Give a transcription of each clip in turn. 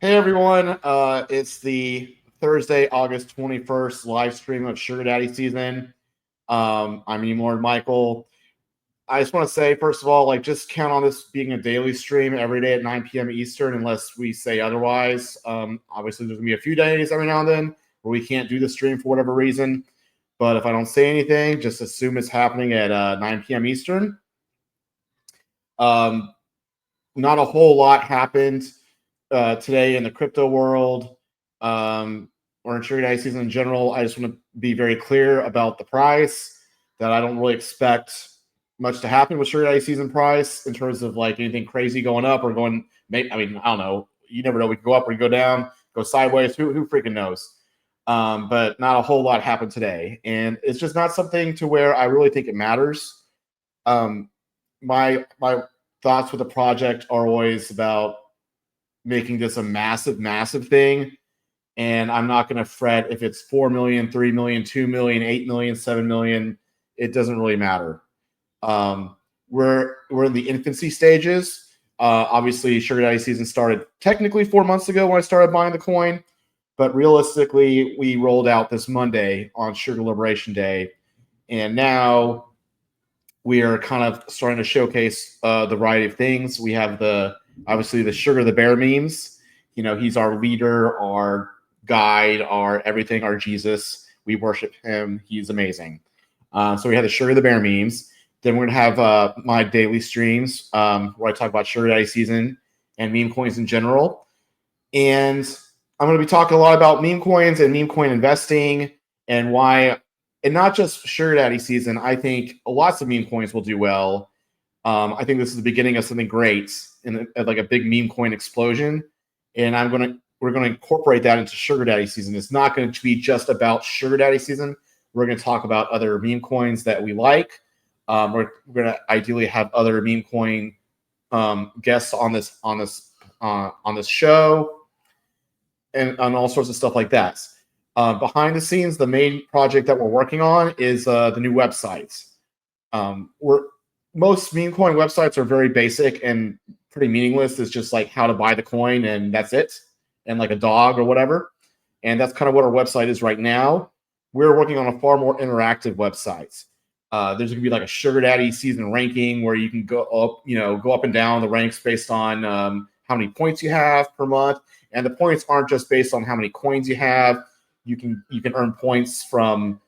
Hey everyone, it's the Thursday, August 21st live stream of Sugar Daddy season. I'm Lord Michael. I just want to say, first of all, just count on this being a daily stream every day at 9 p.m. Eastern, unless we say otherwise. Obviously, there's gonna be a few days every now and then where we can't do the stream for whatever reason. But if I don't say anything, just assume it's happening at 9 p.m. Eastern. Um, Not a whole lot happened today in the crypto world, um, or in Sugar Daddy season in general. I just want to be very clear about the price that I don't really expect much to happen with Sugar Daddy season price in terms of like anything crazy going up or going. Maybe, I mean, I don't know. You never know. We can go up or go down, go sideways. Who freaking knows? But not a whole lot happened today, and it's just not something to where I really think it matters. Um, my thoughts with the project are always about making this a massive, massive thing. And I'm not going to fret if it's 4 million, 3 million, 2 million, 8 million, 7 million. It doesn't really matter. Um, we're in the infancy stages. Obviously, Sugar Daddy season started technically 4 months ago when I started buying the coin, but realistically, we rolled out this Monday on Sugar Liberation Day, and now we are kind of starting to showcase the variety of things. We have the obviously the Sugar the Bear memes. You know, he's our leader, our guide, our everything, our Jesus. We worship him. He's amazing. So we have the Sugar the Bear memes. Then we're gonna have my daily streams where I talk about Sugar Daddy season and meme coins in general. And I'm going to be talking a lot about meme coins and meme coin investing and why, and not just Sugar Daddy season. I think lots of meme coins will do well. I think this is the beginning of something great and like a big meme coin explosion. And we're going to incorporate that into Sugar Daddy season. It's not going to be just about Sugar Daddy season. We're going to talk about other meme coins that we like. We're going to ideally have other meme coin guests on this show and on all sorts of stuff like that. Behind the scenes, the main project that we're working on is the new websites. We're Most meme coin websites are very basic and pretty meaningless. It's just like how to buy the coin and that's it, and like a dog or whatever. And that's kind of what our website is right now. We're working on a far more interactive website. There's going to be like a Sugar Daddy season ranking where you can go up and down the ranks based on how many points you have per month, and the points aren't just based on how many coins you have. You can earn points from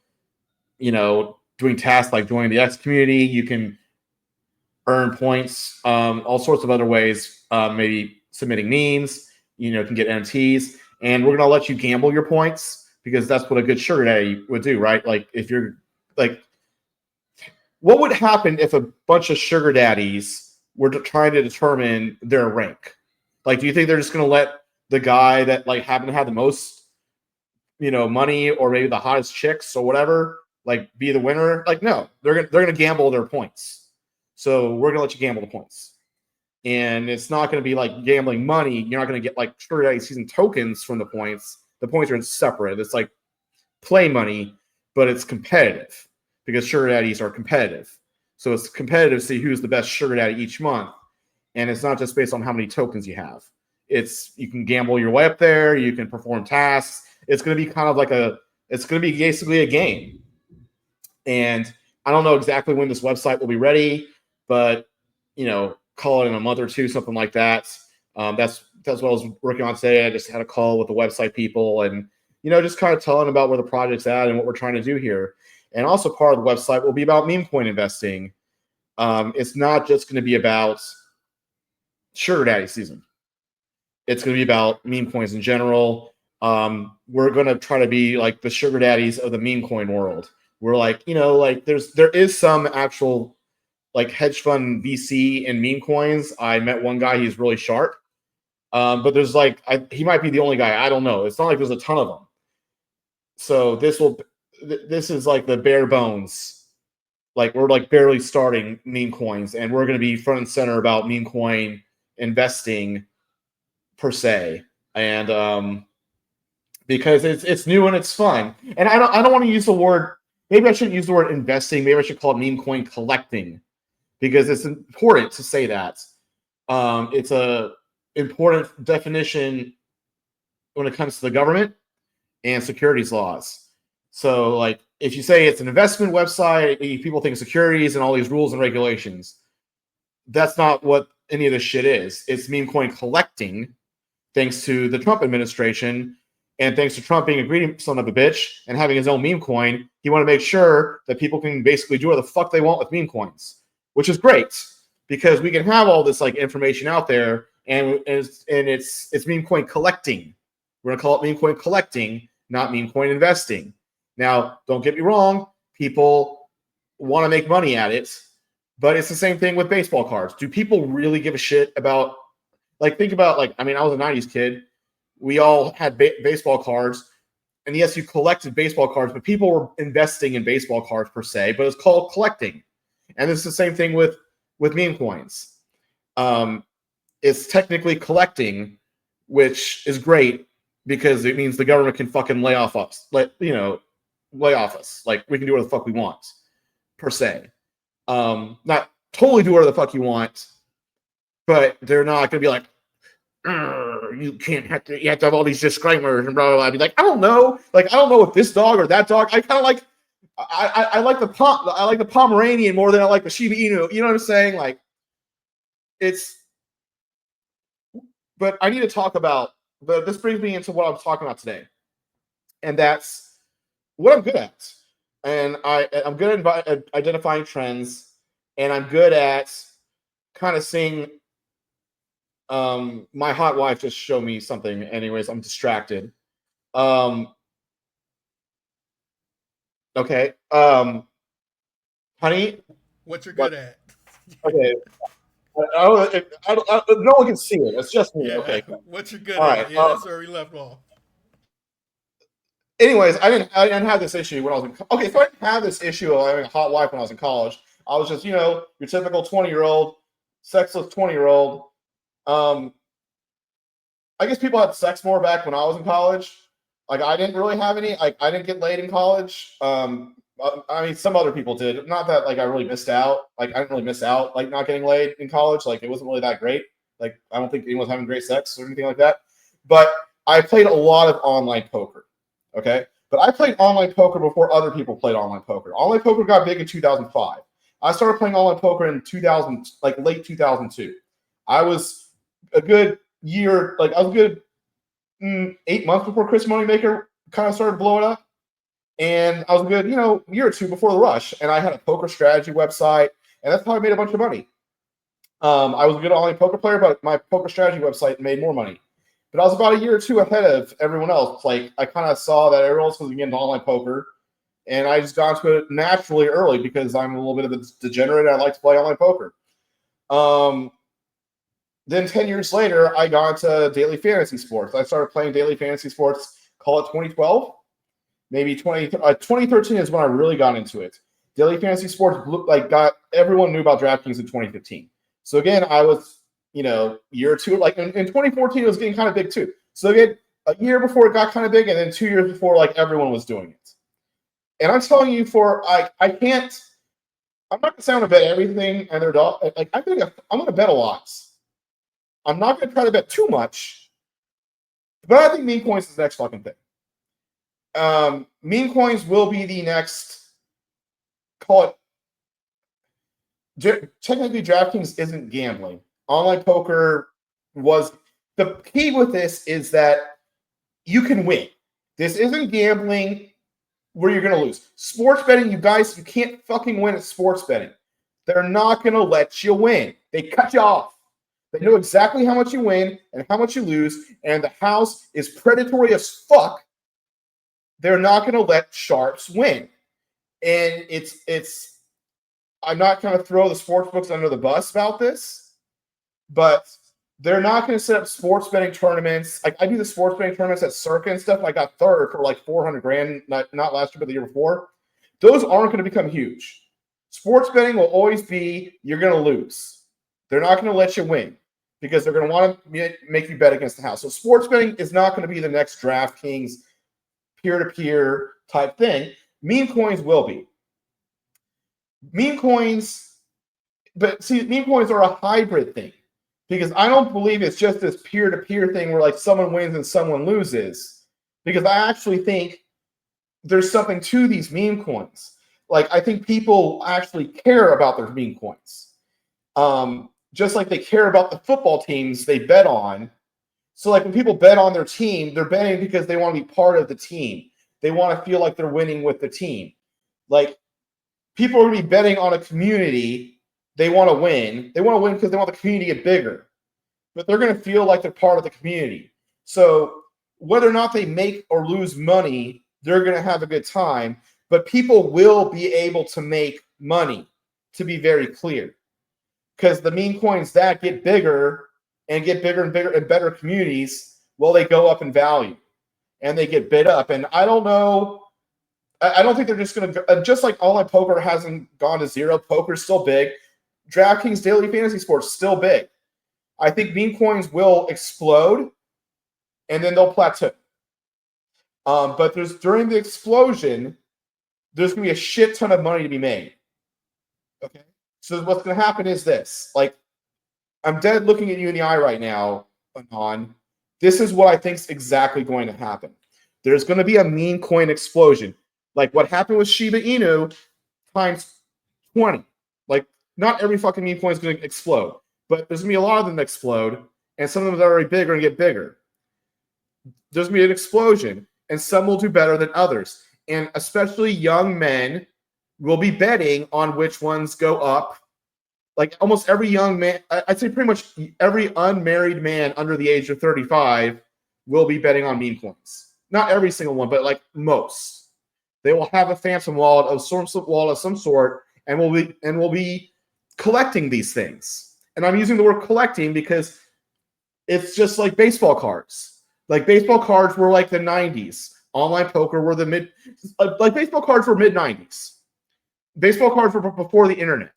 doing tasks like joining the X community. You can earn points all sorts of other ways. Maybe submitting memes. You can get NFTs, and we're gonna let you gamble your points because that's what a good Sugar Daddy would do, right? Like if you're like, what would happen if a bunch of Sugar Daddies were trying to determine their rank? Like, do you think they're just gonna let the guy that like happened to have the most money or maybe the hottest chicks or whatever like be the winner? Like, no, they're gonna gamble their points. So we're gonna let you gamble the points, and it's not gonna be like gambling money. You're not gonna get like Sugar Daddy season tokens from the points. The points are separate. It's like play money, but it's competitive because Sugar Daddies are competitive. So it's competitive to see who's the best Sugar Daddy each month, and it's not just based on how many tokens you have. It's you can gamble your way up there. You can perform tasks. It's going to be kind of like it's going to be basically a game. And I don't know exactly when this website will be ready, but call it in a month or two, something like that. That's what I was working on today. I just had a call with the website people and just kind of telling about where the project's at and what we're trying to do here. And also part of the website will be about meme coin investing. It's not just going to be about Sugar Daddy season. It's going to be about meme coins in general. We're going to try to be like the Sugar Daddies of the meme coin world. We're like, there is some actual like hedge fund VC and meme coins. I met one guy; he's really sharp. But there's like, he might be the only guy. I don't know. It's not like there's a ton of them. So this is like the bare bones. Like we're like barely starting meme coins, and we're going to be front and center about meme coin investing per se, and because it's new and it's fun. And I don't want to use the word. Maybe I shouldn't use the word investing. Maybe I should call it meme coin collecting because it's important to say that. It's a important definition when it comes to the government and securities laws. So, like, if you say it's an investment website, people think securities and all these rules and regulations. That's not what any of this shit is. It's meme coin collecting, thanks to the Trump administration. And thanks to Trump being a greedy son of a bitch and having his own meme coin, he want to make sure that people can basically do whatever the fuck they want with meme coins, which is great because we can have all this like information out there, and it's meme coin collecting. We're gonna call it meme coin collecting, not meme coin investing. Now, don't get me wrong, people want to make money at it, but it's the same thing with baseball cards. Do people really give a shit about, like, think about, like, I mean, I was a 90s kid. We all had baseball cards. And yes, you collected baseball cards, but people were investing in baseball cards per se, but it's called collecting. And it's the same thing with meme coins. It's technically collecting, which is great because it means the government can fucking lay off us. Like, lay off us. Like, we can do whatever the fuck we want, per se. Not totally do whatever the fuck you want, but they're not going to be like, you can't have to, you have to have all these disclaimers and blah, blah, blah. I'd be like, I don't know. Like, I don't know if this dog or that dog. I kind of like, I like the Pomeranian more than I like the Shiba Inu. You know what I'm saying? Like, but I need to talk about, but this brings me into what I'm talking about today. And that's what I'm good at. And I'm good at identifying trends, and I'm good at kind of seeing. My hot wife just showed me something. Anyways, I'm distracted. Okay. Honey. What you're good at. Okay. No one can see it. It's just me. Yeah. Okay. What you're good All at. right. Yeah, that's where we left off. Anyways, I didn't have this issue when I was in. Okay, so I didn't have this issue of having a hot wife when I was in college. I was just, your typical 20-year-old, sexless 20-year-old. I guess people had sex more back when I was in college. Like, I didn't really have any. Like, I didn't get laid in college. I mean, some other people did. Not that, like, I really missed out. Like, I didn't really miss out, like, not getting laid in college. Like, it wasn't really that great. Like, I don't think anyone was having great sex or anything like that. But I played a lot of online poker. Okay? But I played online poker before other people played online poker. Online poker got big in 2005. I started playing online poker in 2000, like, late 2002. I was a good year, like, I was a good 8 months before Chris Moneymaker kind of started blowing up. And I was a good, year or two before the rush. And I had a poker strategy website, and that's how I made a bunch of money. I was a good online poker player, but my poker strategy website made more money. But I was about a year or two ahead of everyone else. Like, I kind of saw that everyone else was getting into online poker, and I just got into it naturally early because I'm a little bit of a degenerate. I like to play online poker. Then 10 years later, I got into daily fantasy sports. I started playing daily fantasy sports, call it 2012. Maybe 2013 is when I really got into it. Daily fantasy sports, everyone knew about DraftKings in 2015. So again, I was, year or two, like in 2014, it was getting kind of big too. So again, a year before it got kind of big, and then 2 years before, like, everyone was doing it. And I'm telling you, I'm not going to say I'm going to bet everything and their dog. Like, I'm going to bet a lot. I'm not going to try to bet too much, but I think meme coins is the next fucking thing. Meme coins will be the next, call it, technically DraftKings isn't gambling. Online poker was, the key with this is that you can win. This isn't gambling where you're going to lose. Sports betting, you guys, you can't fucking win at sports betting. They're not going to let you win. They cut you off. They know exactly how much you win and how much you lose, and the house is predatory as fuck. They're not going to let sharps win. And I'm not going to throw the sports books under the bus about this, but they're not going to set up sports betting tournaments. I do the sports betting tournaments at Circa and stuff. I got third for like $400,000, not last year, but the year before. Those aren't going to become huge. Sports betting will always be, you're going to lose. They're not going to let you win because they're going to want to make you bet against the house. So sports betting is not going to be the next DraftKings peer-to-peer type thing. Meme coins will be. Meme coins, but see, meme coins are a hybrid thing. because I don't believe it's just this peer-to-peer thing where like someone wins and someone loses. Because I actually think there's something to these meme coins. Like I think people actually care about their meme coins. Just like they care about the football teams they bet on. So like when people bet on their team, they're betting because they want to be part of the team. They want to feel like they're winning with the team. Like people are going to be betting on a community. They want to win. They want to win because they want the community to get bigger. But they're going to feel like they're part of the community. So whether or not they make or lose money, they're going to have a good time. But people will be able to make money, to be very clear. Because the meme coins that get bigger and bigger and better communities, well, they go up in value and they get bid up. And I don't know. I don't think they're just going to, just like online poker hasn't gone to zero, poker's still big. DraftKings Daily Fantasy Sports still big. I think meme coins will explode and then they'll plateau. But during the explosion, there's going to be a shit ton of money to be made. Okay. So what's going to happen is this. Like, I'm dead looking at you in the eye right now, Anon. This is what I think is exactly going to happen. There's going to be a meme coin explosion. Like what happened with Shiba Inu times 20. Like, not every fucking meme coin is going to explode. But there's going to be a lot of them that explode. And some of them that are already big are going to get bigger. There's going to be an explosion. And some will do better than others. And especially young men will be betting on which ones go up. Like almost every young man, I'd say pretty much every unmarried man under the age of 35 will be betting on meme coins. Not every single one, but like most. They will have a phantom wallet of some sort and will be collecting these things. And I'm using the word collecting because it's just like baseball cards. Like baseball cards were like the 90s. Online poker were like baseball cards were mid-90s. Baseball cards were before the internet.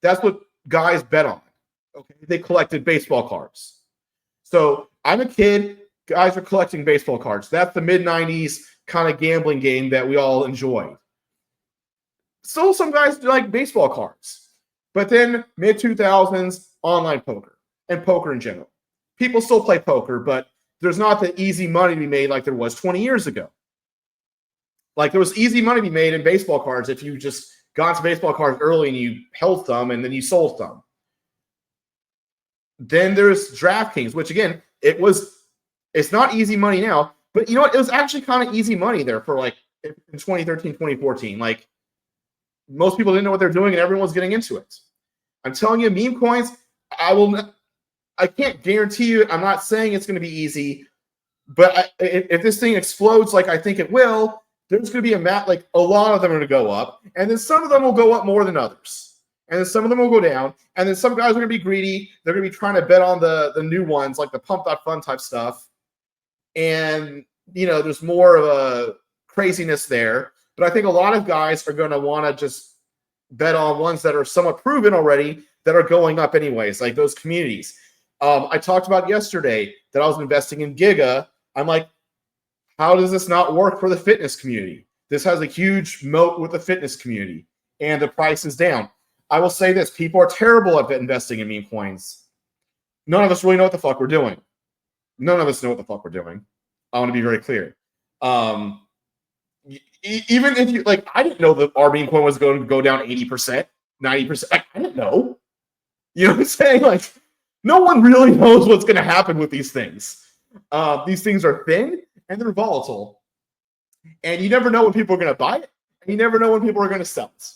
That's what guys bet on. Okay, they collected baseball cards. So I'm a kid. Guys are collecting baseball cards. That's the mid-90s kind of gambling game that we all enjoyed. Still, some guys like baseball cards. But then mid-2000s, online poker and poker in general. People still play poker, but there's not the easy money to be made like there was 20 years ago. Like there was easy money to be made in baseball cards if you just got to baseball cards early and you held them and then you sold them. Then there's DraftKings, which again, it's not easy money now, but you know what? It was actually kind of easy money there for like in 2013, 2014. Like most people didn't know what they're doing and everyone was getting into it. I'm telling you, meme coins, I can't guarantee you, I'm not saying it's going to be easy, but if this thing explodes like I think it will, there's going to be a lot of them are going to go up, and then some of them will go up more than others, and then some of them will go down, and then some guys are going to be greedy. They're going to be trying to bet on the new ones, like the pump.fun type stuff, and there's more of a craziness there. But I think a lot of guys are going to want to just bet on ones that are somewhat proven already that are going up anyways, like those communities. I talked about yesterday that I was investing in Giga. I'm like, how does this not work for the fitness community? This has a huge moat with the fitness community, and the price is down. I will say this. People are terrible at investing in meme coins. None of us really know what the fuck we're doing. None of us know what the fuck we're doing. I want to be very clear. Even if you, like, I didn't know that our meme coin was going to go down 80%, 90%. I didn't know. You know what I'm saying? Like, no one really knows what's going to happen with these things. These things are thin and they're volatile. And you never know when people are going to buy it. And you never know when people are going to sell it.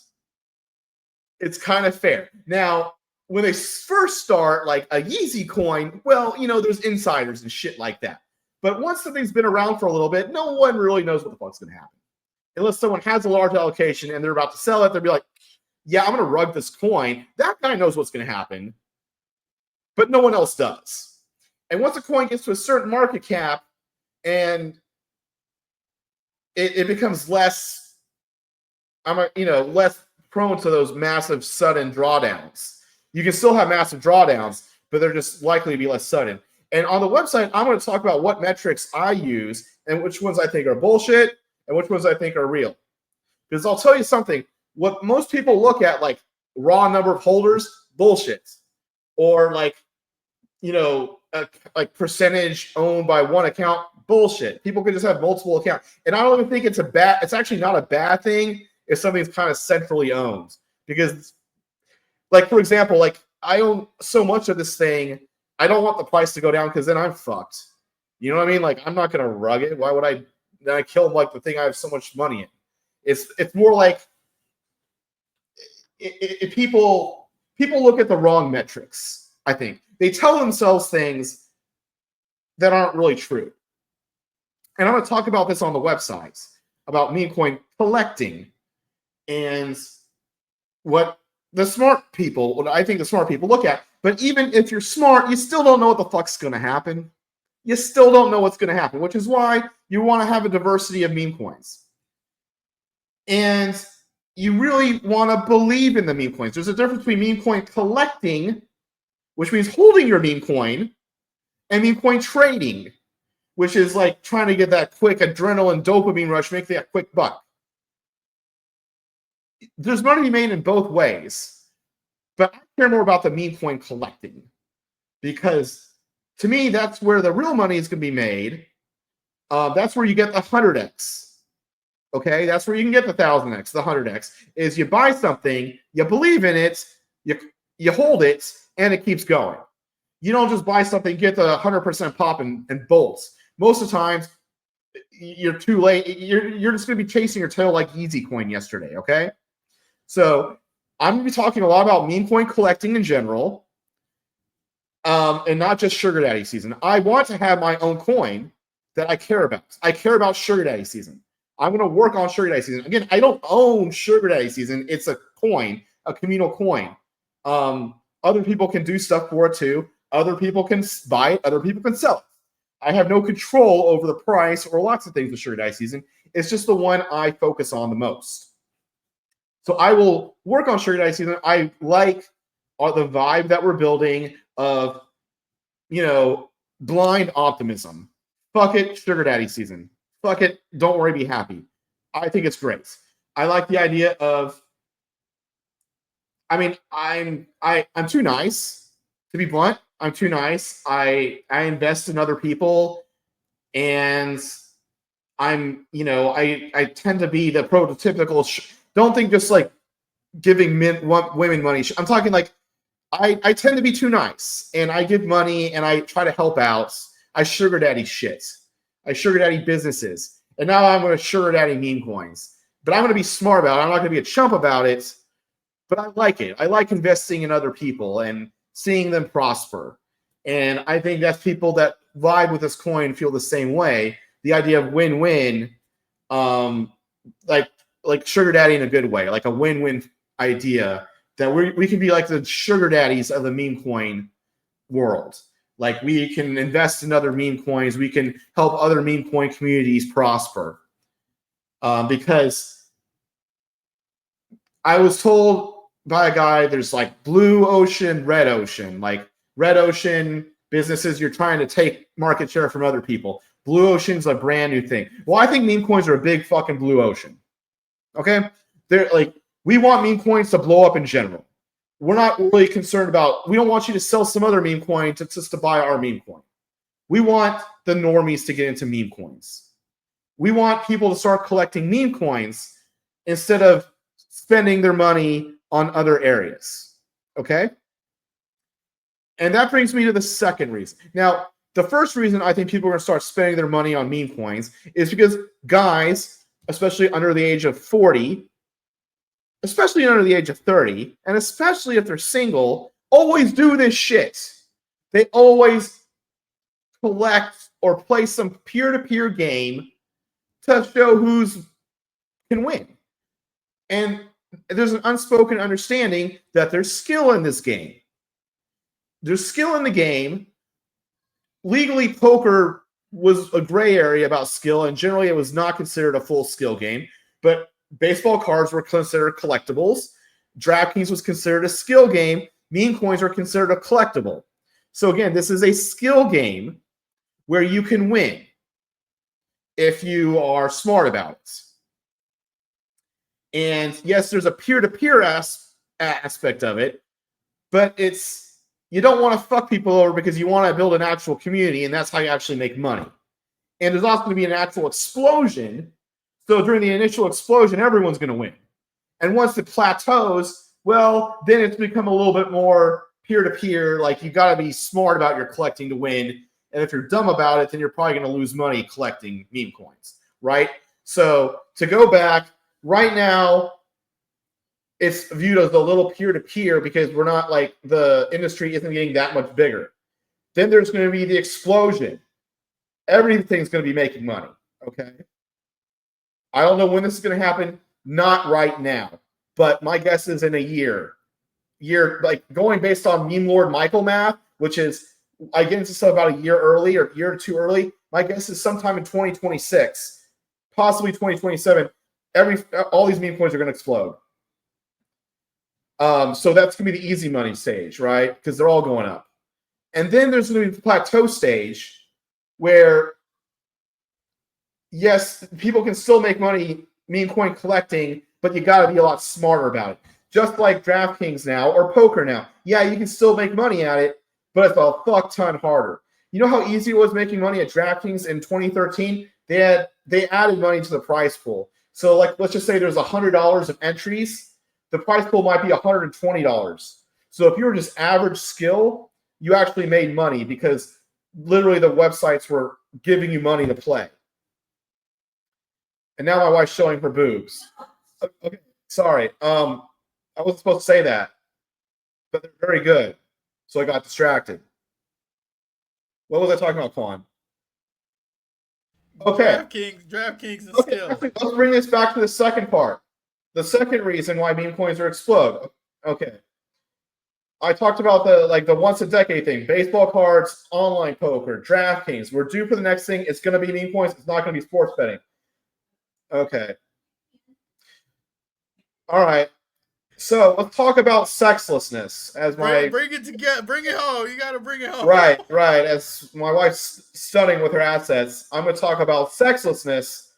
It's kind of fair. Now, when they first start, like a Yeezy coin, well, there's insiders and shit like that. But once something's been around for a little bit, no one really knows what the fuck's going to happen. Unless someone has a large allocation and they're about to sell it, they'll be like, yeah, I'm going to rug this coin. That guy knows what's going to happen. But no one else does. And once a coin gets to a certain market cap and it becomes less, less prone to those massive sudden drawdowns. You can still have massive drawdowns, but they're just likely to be less sudden. And on the website, I'm going to talk about what metrics I use and which ones I think are bullshit and which ones I think are real. Because I'll tell you something, what most people look at, like raw number of holders, bullshit. Or like like percentage owned by one account. Bullshit. People can just have multiple accounts. And I don't even think it's actually not a bad thing if something's kind of centrally owned. Because, like, for example, like I own so much of this thing, I don't want the price to go down because then I'm fucked. You know what I mean? Like, I'm not gonna rug it. Why would I then I kill like the thing I have so much money in? It's more like people look at the wrong metrics. I think they tell themselves things that aren't really true. And I'm going to talk about this on the websites about meme coin collecting and what the smart people, what I think the smart people look at. But even if you're smart, you still don't know what the fuck's going to happen. You still don't know what's going to happen, which is why you want to have a diversity of meme coins. And you really want to believe in the meme coins. There's a difference between meme coin collecting, which means holding your meme coin, and meme coin trading, which is like trying to get that quick adrenaline dopamine rush, make that quick buck. There's money to be made in both ways, but I care more about the meme coin collecting because to me, that's where the real money is going to be made. That's where you get the 100x. Okay, that's where you can get the 1000x, the 100x. Is you buy something, you believe in it, you hold it, and it keeps going. You don't just buy something, get the 100% pop and bolts. Most of the times, you're too late. You're just going to be chasing your tail like Easy Coin yesterday, okay? So I'm going to be talking a lot about meme coin collecting in general, and not just Sugar Daddy season. I want to have my own coin that I care about. I care about Sugar Daddy season. I'm going to work on Sugar Daddy season. Again, I don't own Sugar Daddy season. It's a coin, a communal coin. Other people can do stuff for it too. Other people can buy it. Other people can sell it. I have no control over the price or lots of things with Sugar Daddy season. It's just the one I focus on the most. So I will work on Sugar Daddy season. I like the vibe that we're building of, blind optimism. Fuck it, Sugar Daddy season. Fuck it, don't worry, be happy. I think it's great. I like the idea of, I'm too nice, to be blunt. I'm too nice. I invest in other people, and I tend to be the prototypical. Don't think just like giving women money. I'm talking like I tend to be too nice, and I give money, and I try to help out. I sugar daddy shit. I sugar daddy businesses, and now I'm going to sugar daddy meme coins. But I'm going to be smart about it. I'm not going to be a chump about it. But I like it. I like investing in other people and seeing them prosper. And I think that's people that vibe with this coin feel the same way. The idea of win-win, like sugar daddy in a good way, like a win-win idea that we can be like the sugar daddies of the meme coin world. Like we can invest in other meme coins. We can help other meme coin communities prosper. Because I was told by a guy, there's like blue ocean, red ocean. Like red ocean businesses, you're trying to take market share from other people. Blue ocean's a brand new thing. Well, I think meme coins are a big fucking blue ocean. Okay? They're like, we want meme coins to blow up in general. We're not really concerned about, we don't want you to sell some other meme coin just to buy our meme coin. We want the normies to get into meme coins. We want people to start collecting meme coins instead of spending their money on other areas. Okay? And that brings me to the second reason. Now, the first reason I think people are going to start spending their money on meme coins is because guys, especially under the age of 40, especially under the age of 30, and especially if they're single, always do this shit. They always collect or play some peer-to-peer game to show who's can win. And there's an unspoken understanding that there's skill in this game. There's skill in the game. Legally, poker was a gray area about skill, and generally it was not considered a full skill game. But baseball cards were considered collectibles. DraftKings was considered a skill game. Meme coins are considered a collectible. So again, this is a skill game where you can win if you are smart about it. And yes, there's a peer-to-peer aspect of it, but it's you don't want to fuck people over because you want to build an actual community, and that's how you actually make money. And there's also going to be an actual explosion. So during the initial explosion, everyone's going to win. And once it plateaus, well, then it's become a little bit more peer-to-peer. Like, you got to be smart about your collecting to win. And if you're dumb about it, then you're probably going to lose money collecting meme coins, right? So to go back, right now, it's viewed as a little peer-to-peer because we're not like, the industry isn't getting that much bigger. Then there's going to be the explosion. Everything's going to be making money, okay? I don't know when this is going to happen. Not right now. But my guess is in a year. Like going based on Meme Lord Michael math, which is, I get into stuff about a year early or a year or two early. My guess is sometime in 2026, possibly 2027, all these meme coins are going to explode. So that's going to be the easy money stage, right? Because they're all going up. And then there's going to be the plateau stage where, yes, people can still make money meme coin collecting, but you got to be a lot smarter about it. Just like DraftKings now or poker now. Yeah, you can still make money at it, but it's a fuck ton harder. You know how easy it was making money at DraftKings in 2013? They added money to the prize pool. So like, let's just say there's $100 of entries. The prize pool might be $120. So if you were just average skill, you actually made money because literally the websites were giving you money to play. And now my wife's showing her boobs. Okay, sorry. I wasn't supposed to say that, but they're very good. So I got distracted. What was I talking about, Quan? Okay. DraftKings and Okay, skill. let's bring this back to the second part. The second reason why meme coins are explode. Okay. I talked about the once a decade thing, baseball cards, online poker, DraftKings. We're due for the next thing. It's going to be meme coins. It's not going to be sports betting. Okay. All right. So let's talk about sexlessness as my bring it together. Bring it home. You got to bring it home. right. As my wife's studying with her assets, I'm going to talk about sexlessness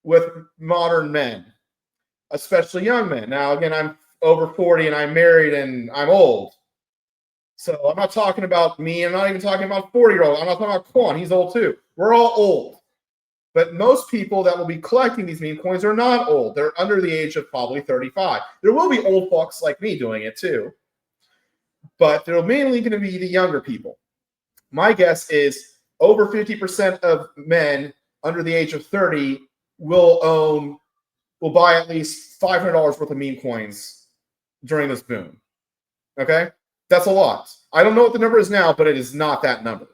with modern men, especially young men. Now, again, I'm over 40 and I'm married and I'm old. So I'm not talking about me. I'm not even talking about 40-year-old. I'm not talking about Quan. He's old too. We're all old. But most people that will be collecting these meme coins are not old. They're under the age of probably 35. There will be old fucks like me doing it too. But they're mainly going to be the younger people. My guess is over 50% of men under the age of 30 will buy at least $500 worth of meme coins during this boom. Okay? That's a lot. I don't know what the number is now, but it is not that number.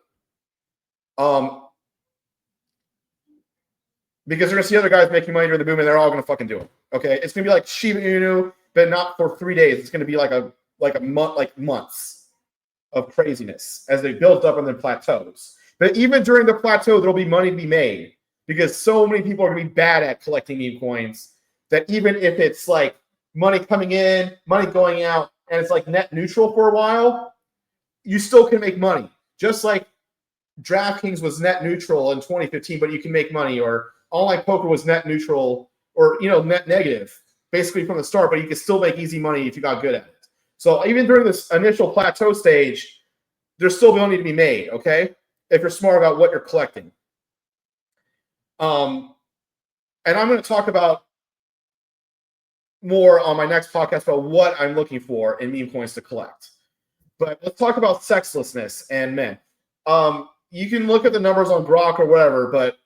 Because they're going to see other guys making money during the boom, and they're all going to fucking do it. Okay? It's going to be like Shiba Inu, but not for 3 days. It's going to be like a month, like months of craziness as they build up and then plateaus. But even during the plateau, there'll be money to be made because so many people are going to be bad at collecting meme coins that even if it's like money coming in, money going out, and it's like net neutral for a while, you still can make money. Just like DraftKings was net neutral in 2015, but you can make money, or online poker was net neutral or net negative basically from the start, but you can still make easy money if you got good at it. So even during this initial plateau stage, there's still money to be made, okay? If you're smart about what you're collecting. And I'm going to talk about more on my next podcast about what I'm looking for in meme coins to collect. But let's talk about sexlessness and men. You can look at the numbers on Grok or whatever, but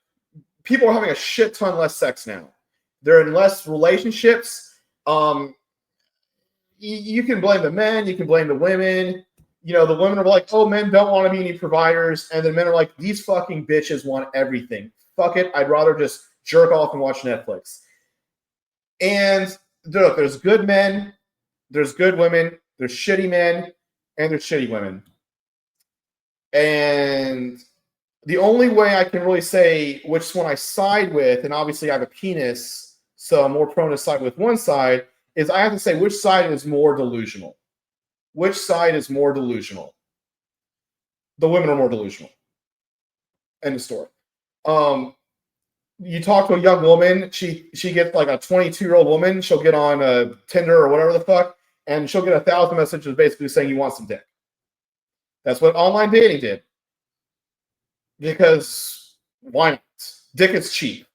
people are having a shit ton less sex now. They're in less relationships. You can blame the men, you can blame the women. The women are like, oh, men don't want to be any providers. And the men are like, these fucking bitches want everything. Fuck it. I'd rather just jerk off and watch Netflix. And look, there's good men, there's good women, there's shitty men, and there's shitty women. And the only way I can really say which one I side with, and obviously I have a penis, so I'm more prone to side with one side, is I have to say which side is more delusional. Which side is more delusional? The women are more delusional. End of story. You talk to a young woman, she gets like a 22-year-old woman, she'll get on Tinder or whatever the fuck, and she'll get 1,000 messages basically saying you want some dick. That's what online dating did. Because why not? Dick is cheap.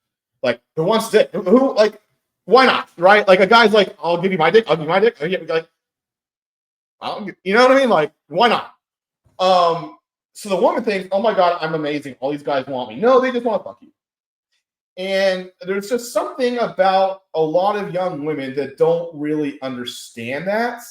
Like, who wants dick? Who like, why not? Right? Like, a guy's like, I'll give you my dick. I'll give you my dick. Like, you know what I mean? Like, why not? So the woman thinks, oh my God, I'm amazing. All these guys want me. No, they just want to fuck you. And there's just something about a lot of young women that don't really understand that.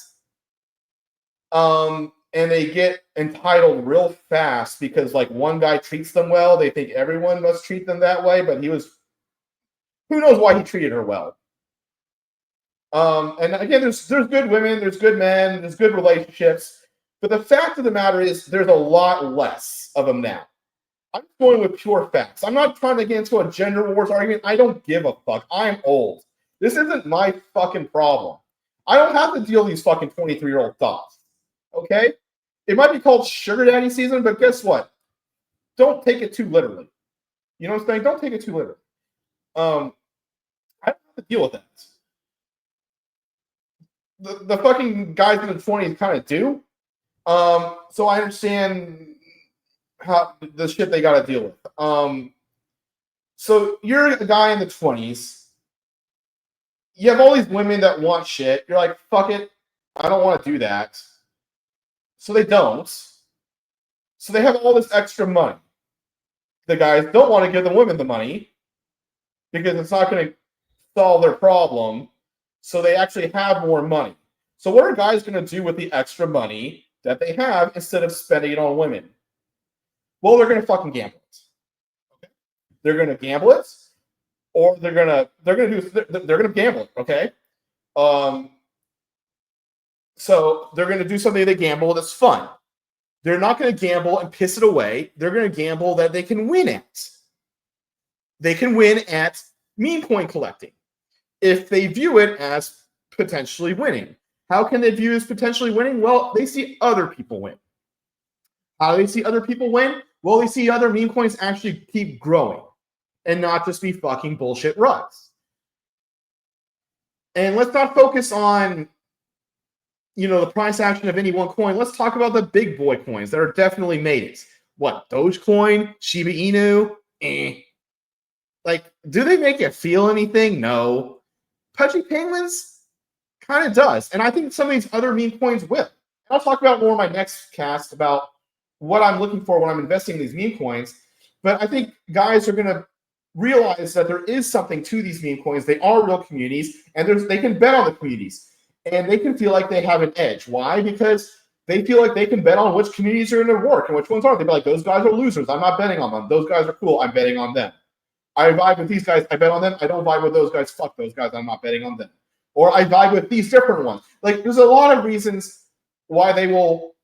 And they get entitled real fast because like one guy treats them well. They think everyone must treat them that way, but who knows why he treated her well. And again, there's good women, there's good men, there's good relationships. But the fact of the matter is there's a lot less of them now. I'm going with pure facts. I'm not trying to get into a gender wars argument. I don't give a fuck. I'm old. This isn't my fucking problem. I don't have to deal with these fucking 23-year-old thoughts. Okay? It might be called sugar daddy season, but guess what? Don't take it too literally. You know what I'm saying? Don't take it too literally. I don't have to deal with that. The fucking guys in the 20s kind of do. So I understand how the shit they got to deal with. So you're a guy in the 20s. You have all these women that want shit. You're like, fuck it. I don't want to do that. So they don't. So they have all this extra money. The guys don't want to give the women the money because it's not going to solve their problem. So they actually have more money. So what are guys going to do with the extra money that they have instead of spending it on women? Well, they're going to fucking gamble it. Okay? They're going to gamble it, or they're going to gamble it. Okay. So they're going to do something they gamble that's fun. They're not going to gamble and piss it away. They're going to gamble that they can win at. They can win at meme coin collecting if they view it as potentially winning. How can they view it as potentially winning? Well, they see other people win. How do they see other people win? Well, they see other meme coins actually keep growing and not just be fucking bullshit rugs. And let's not focus on, the price action of any one coin. Let's talk about the big boy coins that are definitely made it. What, Dogecoin, Shiba Inu? Like, do they make you feel anything? No. Pudgy Penguins kind of does. And I think some of these other meme coins will. And I'll talk about more in my next cast about what I'm looking for when I'm investing in these meme coins. But I think guys are going to realize that there is something to these meme coins. They are real communities, and they can bet on the communities. And they can feel like they have an edge. Why? Because they feel like they can bet on which communities are going to work and which ones aren't. They'll be like, those guys are losers. I'm not betting on them. Those guys are cool. I'm betting on them. I vibe with these guys. I bet on them. I don't vibe with those guys. Fuck those guys. I'm not betting on them. Or I vibe with these different ones. Like, there's a lot of reasons why they will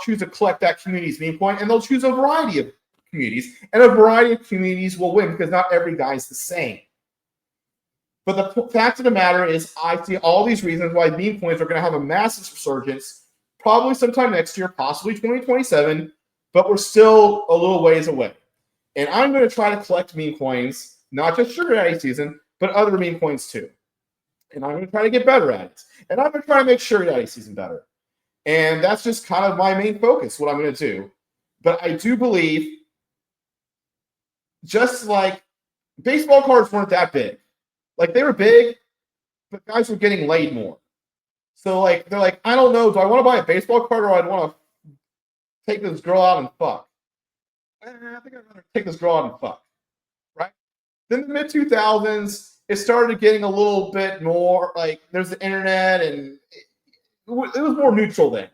choose to collect that community's meme coin, and they'll choose a variety of communities. And a variety of communities will win because not every guy's the same. But the fact of the matter is, I see all these reasons why meme coins are going to have a massive resurgence, probably sometime next year, possibly 2027, but we're still a little ways away. And I'm going to try to collect meme coins, not just Sugar Daddy season, but other meme coins too. And I'm going to try to get better at it. And I'm going to try to make Sugar Daddy season better. And that's just kind of my main focus, what I'm going to do. But I do believe, just like baseball cards weren't that big. Like, they were big, but guys were getting laid more. So, like, they're like, I don't know, do I want to buy a baseball card or I want to take this girl out and fuck? I think I'd rather take this girl out and fuck, right? Then the mid-2000s, it started getting a little bit more, like, there's the internet, and it was more neutral then.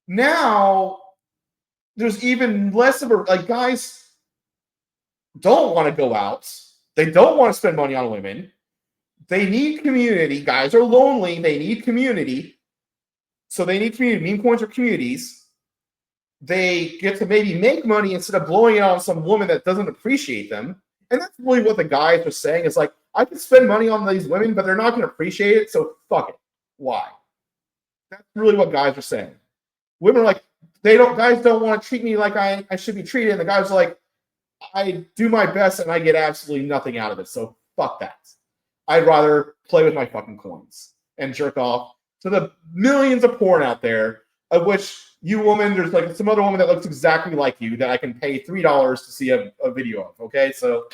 Now, there's even less of a, like, guys don't want to go out. They don't want to spend money on women. They need community. Guys are lonely. They need community. So they need community. Meme coins are communities. They get to maybe make money instead of blowing it on some woman that doesn't appreciate them. And that's really what the guys are saying. Is like, I can spend money on these women, but they're not going to appreciate it. So fuck it. Why? That's really what guys are saying. Women are like, guys don't want to treat me like I should be treated. And the guys are like, I do my best and I get absolutely nothing out of it. So fuck that. I'd rather play with my fucking coins and jerk off to the millions of porn out there, of which you woman, there's like some other woman that looks exactly like you that I can pay $3 to see a video of. Okay, so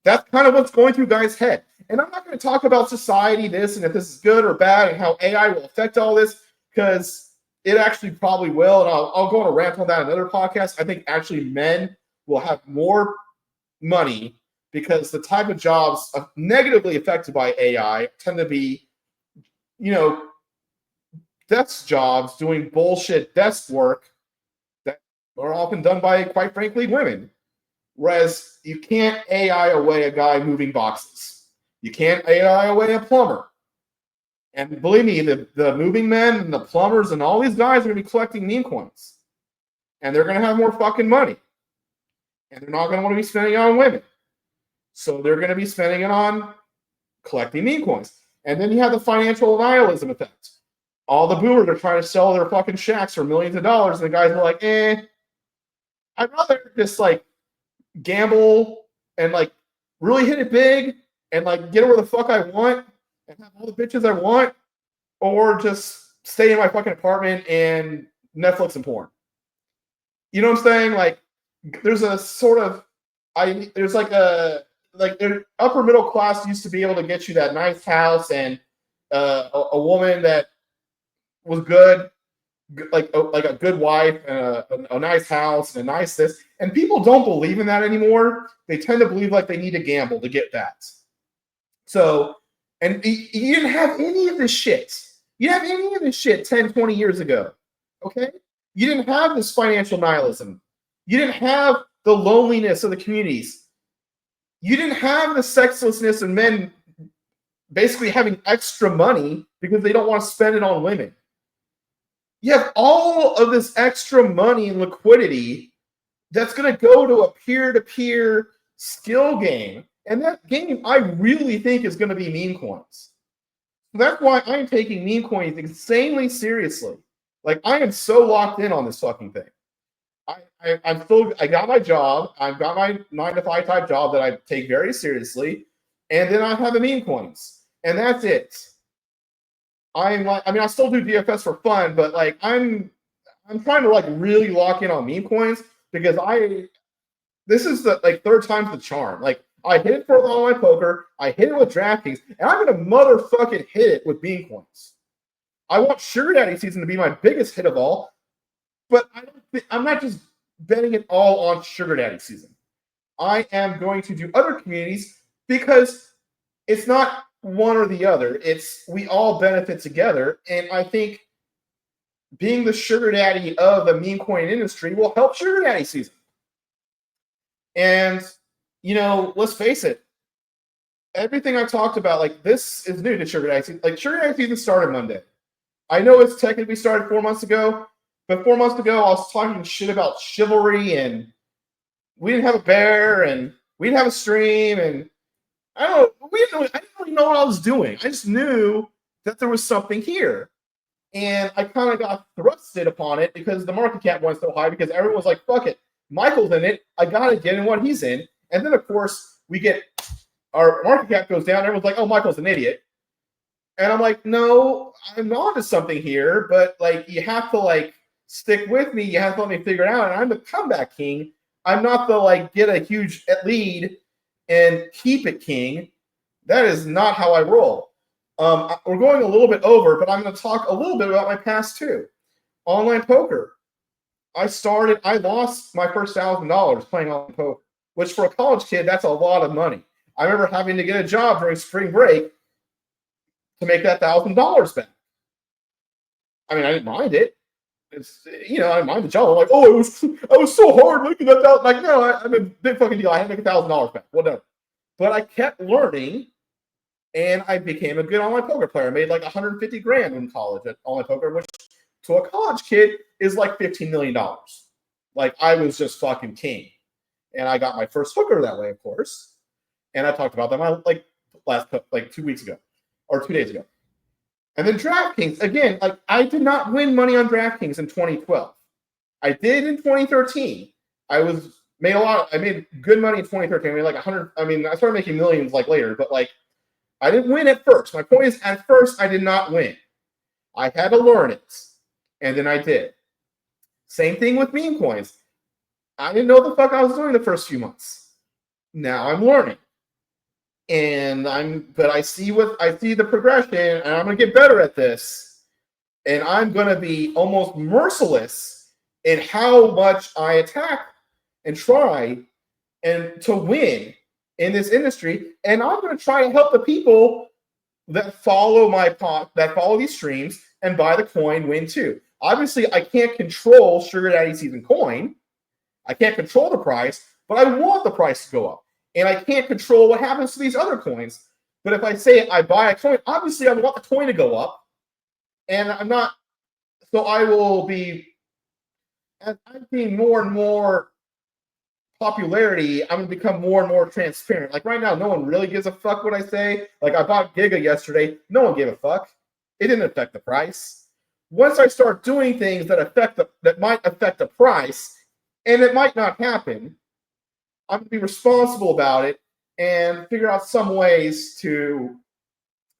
that's kind of what's going through guys' head. And I'm not going to talk about society, this, and if this is good or bad, and how AI will affect all this, because it actually probably will. And I'll go on a rant on that in another podcast. I think actually men will have more money because the type of jobs negatively affected by AI tend to be, desk jobs, doing bullshit desk work that are often done by, quite frankly, women. Whereas you can't AI away a guy moving boxes. You can't AI away a plumber. And believe me, the moving men and the plumbers and all these guys are going to be collecting meme coins. And they're going to have more fucking money. And they're not going to want to be spending it on women. So they're going to be spending it on collecting meme coins. And then you have the financial nihilism effect. All the boomers are trying to sell their fucking shacks for millions of dollars. And the guys are like, I'd rather just like gamble and like really hit it big and like get where the fuck I want and have all the bitches I want, or just stay in my fucking apartment and Netflix and porn. You know what I'm saying? Like, there's a sort of there's like their upper middle class used to be able to get you that nice house and a woman that was good, like a good wife and a nice house and a nice this. And people don't believe in that anymore. They tend to believe like they need to gamble to get that. So, and you didn't have any of this shit. You didn't have any of this shit 10, 20 years ago. Okay? You didn't have this financial nihilism. You didn't have the loneliness of the communities. You didn't have the sexlessness of men basically having extra money because they don't want to spend it on women. You have all of this extra money and liquidity that's going to go to a peer-to-peer skill game. And that game, I really think, is going to be meme coins. That's why I'm taking meme coins insanely seriously. Like, I am so locked in on this fucking thing. I got my job. I've got my 9-to-5 type job that I take very seriously. And then I have the meme coins. And that's it. I still do DFS for fun, but like I'm trying to like really lock in on meme coins because this is the like third time's the charm. Like I hit it for online poker, I hit it with DraftKings, and I'm gonna motherfucking hit it with meme coins. I want Sugar Daddy season to be my biggest hit of all, but I'm not just betting it all on Sugar Daddy season. I am going to do other communities because it's not one or the other. It's we all benefit together. And I think being the sugar daddy of the meme coin industry will help Sugar Daddy season. And, let's face it, everything I've talked about, like this is new to Sugar Daddy season. Like Sugar Daddy season started Monday. I know it's technically started 4 months ago, but 4 months ago I was talking shit about chivalry and we didn't have a bear and we didn't have a stream and I didn't really know what I was doing. I just knew that there was something here. And I kind of got thrusted upon it because the market cap went so high because everyone was like, fuck it. Michael's in it. I got to get in what he's in. And then, of course, our market cap goes down. Everyone's like, oh, Michael's an idiot. And I'm like, no, I'm onto something here. But, like, you have to, like, stick with me. You have to let me figure it out. And I'm the comeback king. I'm not the, like, get a huge lead and keep it king. That is not how I roll. We're going a little bit over, but I'm going to talk a little bit about my past too. Online poker. I lost my first $1,000 playing online poker, which for a college kid, that's a lot of money. I remember having to get a job during spring break to make that $1,000 back. I mean, I didn't mind it. It's, I didn't mind the job. I'm like, oh, I was so hard making that $1,000. Like, no, I'm a big fucking deal. I had to make $1,000 back. Whatever. But I kept learning, and I became a good online poker player. I made like $150,000 in college at online poker, which to a college kid is like $15 million. Like I was just fucking king. And I got my first hooker that way, of course. And I talked about that like 2 weeks ago or 2 days ago. And then DraftKings, again, like I did not win money on DraftKings in 2012. I did in 2013. I made good money in 2013. I made like 100. I mean, I started making millions like later, but like I didn't win at first. My point is, at first, I did not win. I had to learn it, and then I did. Same thing with meme coins. I didn't know what the fuck I was doing the first few months. Now I'm learning. But I see the progression, and I'm gonna get better at this. And I'm gonna be almost merciless in how much I attack and try and to win in this industry. And I'm gonna try to help the people that follow that follow these streams and buy the coin win too. Obviously, I can't control Sugar Daddy Season Coin. I can't control the price, but I want the price to go up. And I can't control what happens to these other coins. But if I say I buy a coin, obviously I want the coin to go up. And I'm not, so I will be, as I'm seeing more and more popularity, I'm going to become more and more transparent. Like right now, no one really gives a fuck what I say. Like I bought Giga yesterday. No one gave a fuck. It didn't affect the price. Once I start doing things that might affect the price, and it might not happen, I'm going to be responsible about it and figure out some ways to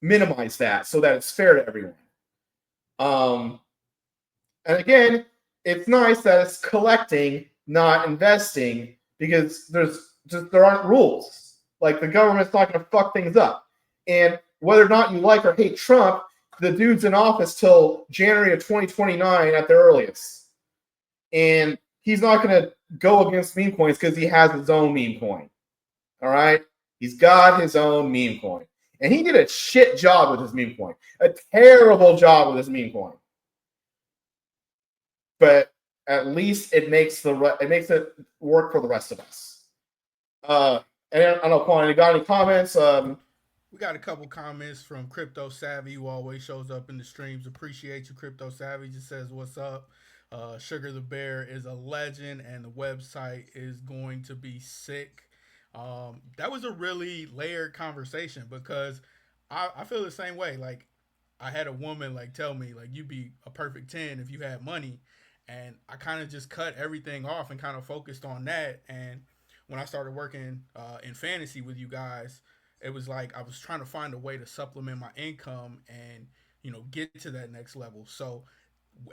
minimize that so that it's fair to everyone. And again, it's nice that it's collecting, not investing, because there aren't rules. Like the government's not going to fuck things up. And whether or not you like or hate Trump, the dude's in office till January of 2029 at the earliest. And he's not going to go against meme coins because he has his own meme coin. All right? He's got his own meme coin. And he did a shit job with his meme coin. A terrible job with his meme coin. But at least it makes it work for the rest of us. And I don't know, Quan, you got any comments? We got a couple comments from Crypto Savvy, who always shows up in the streams. Appreciate you, Crypto Savvy. Just says, what's up? Sugar the Bear is a legend, and the website is going to be sick. That was a really layered conversation because I feel the same way. Like, I had a woman like tell me like you'd be a perfect 10 if you had money, and I kind of just cut everything off and kind of focused on that. And when I started working in fantasy with you guys, it was like I was trying to find a way to supplement my income and get to that next level. So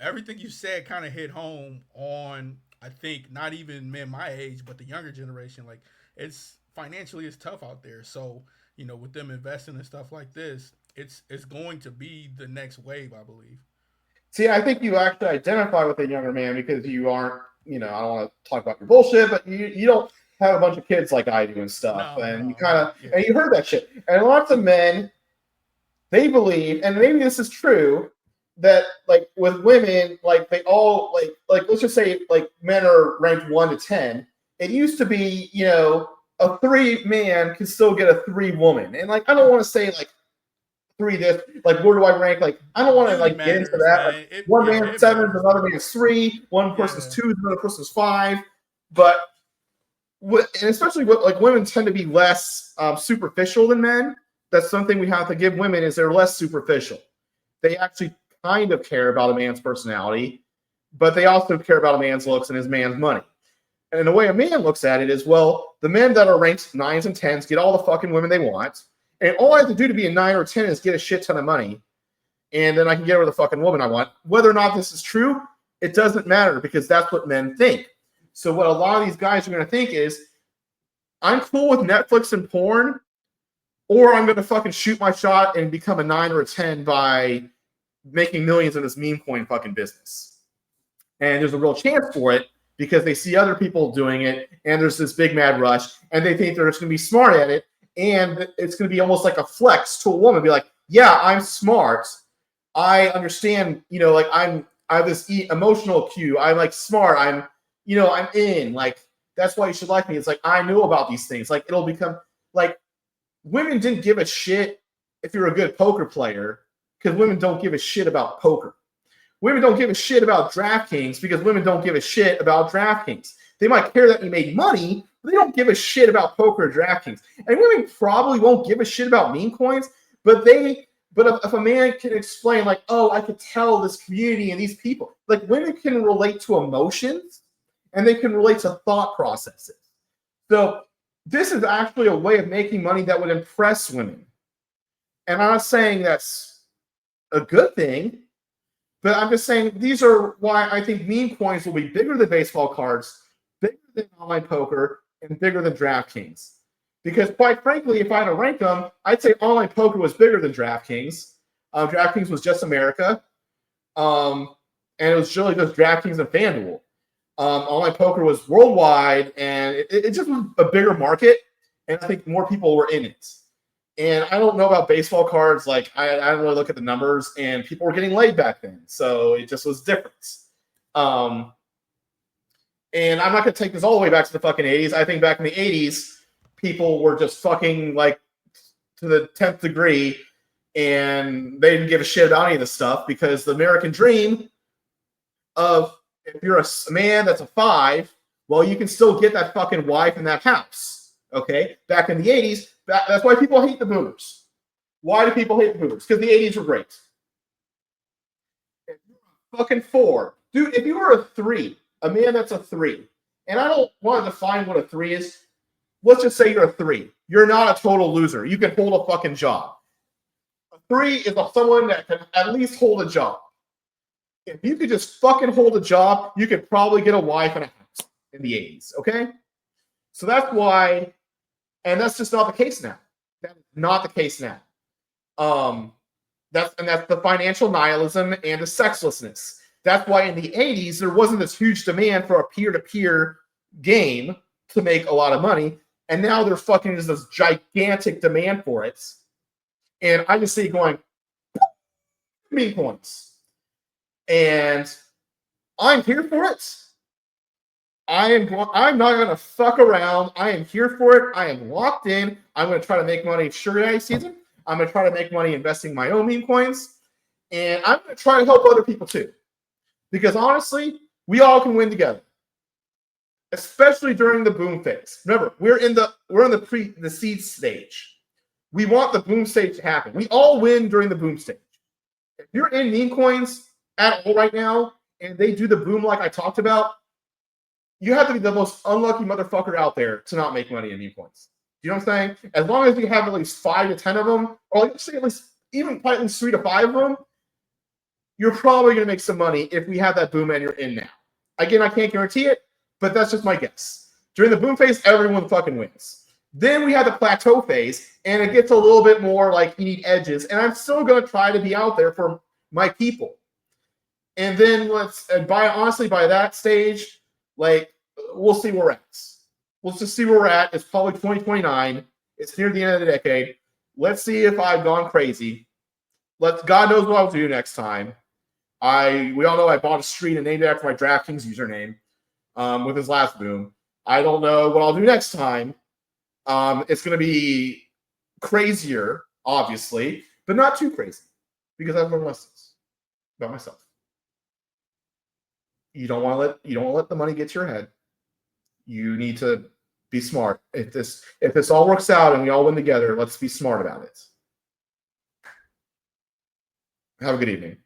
everything you said kind of hit home on, I think, not even men my age but the younger generation. Like, it's financially it's tough out there, so with them investing in stuff like this, it's going to be the next wave, I believe. See, I think you actually identify with a younger man because you aren't, I don't want to talk about your bullshit, but you don't have a bunch of kids like I do and stuff. And you heard that shit. And lots of men, they believe, and maybe this is true, that like with women, like they all like let's just say like men are ranked 1 to 10. It used to be, a 3 man can still get a 3 woman. And like I don't want to say like 3 this, like where do I rank? Like I don't want to like get into that. Like, one man 7, another man is 3, one person's 2, another person's 5. But and especially like women tend to be less superficial than men. That's something we have to give women, is they're less superficial. They actually kind of care about a man's personality, but they also care about a man's looks and his man's money. And the way a man looks at it is, well, the men that are ranked 9s and 10s get all the fucking women they want. And all I have to do to be a 9 or 10 is get a shit ton of money. And then I can get her the fucking woman I want. Whether or not this is true, it doesn't matter because that's what men think. So what a lot of these guys are going to think is, I'm cool with Netflix and porn, or I'm going to fucking shoot my shot and become a 9 or a 10 by making millions in this meme coin fucking business. And there's a real chance for it because they see other people doing it, and there's this big mad rush, and they think they're just going to be smart at it, and it's going to be almost like a flex to a woman. Be like, yeah, I'm smart. I understand, like I have this emotional cue. I'm like smart. I'm in. Like, that's why you should like me. It's like, I know about these things. Like, it'll become like, women didn't give a shit if you're a good poker player because women don't give a shit about poker. Women don't give a shit about DraftKings because women don't give a shit about DraftKings. They might care that you made money, but they don't give a shit about poker or DraftKings. And women probably won't give a shit about meme coins, but if a man can explain, like, oh, I could tell this community and these people, like women can relate to emotions and they can relate to thought processes. So this is actually a way of making money that would impress women. And I'm not saying that's a good thing, But I'm just saying these are why I think meme coins will be bigger than baseball cards, bigger than online poker, and bigger than DraftKings. Because quite frankly, if I had to rank them, I'd say online poker was bigger than DraftKings. DraftKings was just America. And it was really just DraftKings and FanDuel. Online poker was worldwide, and it just was a bigger market, and I think more people were in it. And I don't know about baseball cards. Like, I don't really look at the numbers, and people were getting laid back then, so it just was different. And I'm not going to take this all the way back to the fucking 80s. I think back in the 80s, people were just fucking, like, to the 10th degree, and they didn't give a shit about any of this stuff because the American dream of if you're a man that's a 5, well, you can still get that fucking wife in that house. Okay? Back in the 80s, that's why people hate the boomers. Why do people hate the boomers? Because the 80s were great. If you're a fucking 4, dude, if you were a 3, a man that's a 3, and I don't want to define what a 3 is, let's just say you're a 3. You're not a total loser. You can hold a fucking job. A 3 is someone that can at least hold a job. If you could just fucking hold a job, you could probably get a wife and a house in the 80s, okay? So that's why, and that's just not the case now. That's not the case now. That's the financial nihilism and the sexlessness. That's why in the 80s, there wasn't this huge demand for a peer-to-peer game to make a lot of money. And now there's fucking just this gigantic demand for it. And I just see going, meme coins. And I'm here for it. I'm not going to fuck around. I am here for it. I am locked in. I'm going to try to make money Sugar Daddy season. I'm going to try to make money investing my own meme coins. And I'm going to try to help other people too. Because honestly, we all can win together. Especially during the boom phase. Remember, we're in the seed stage. We want the boom stage to happen. We all win during the boom stage. If you're in meme coins at all right now, and they do the boom like I talked about, you have to be the most unlucky motherfucker out there to not make money in meme coins. You know what I'm saying? As long as you have at least 5 to 10 of them, or let's say at least 3 to 5 of them, you're probably going to make some money if we have that boom and you're in now. Again, I can't guarantee it, but that's just my guess. During the boom phase, everyone fucking wins. Then we have the plateau phase, and it gets a little bit more like you need edges, and I'm still going to try to be out there for my people. And then by that stage, like, we'll see where we're at. We'll just see where we're at. It's probably 2029. It's near the end of the decade. Let's see if I've gone crazy. God knows what I'll do next time. We all know I bought a street and named it after my DraftKings username with his last boom. I don't know what I'll do next time. It's going to be crazier, obviously, but not too crazy because I've learned lessons about myself. You don't want to let the money get to your head. You need to be smart. If this all works out and we all win together, let's be smart about it. Have a good evening.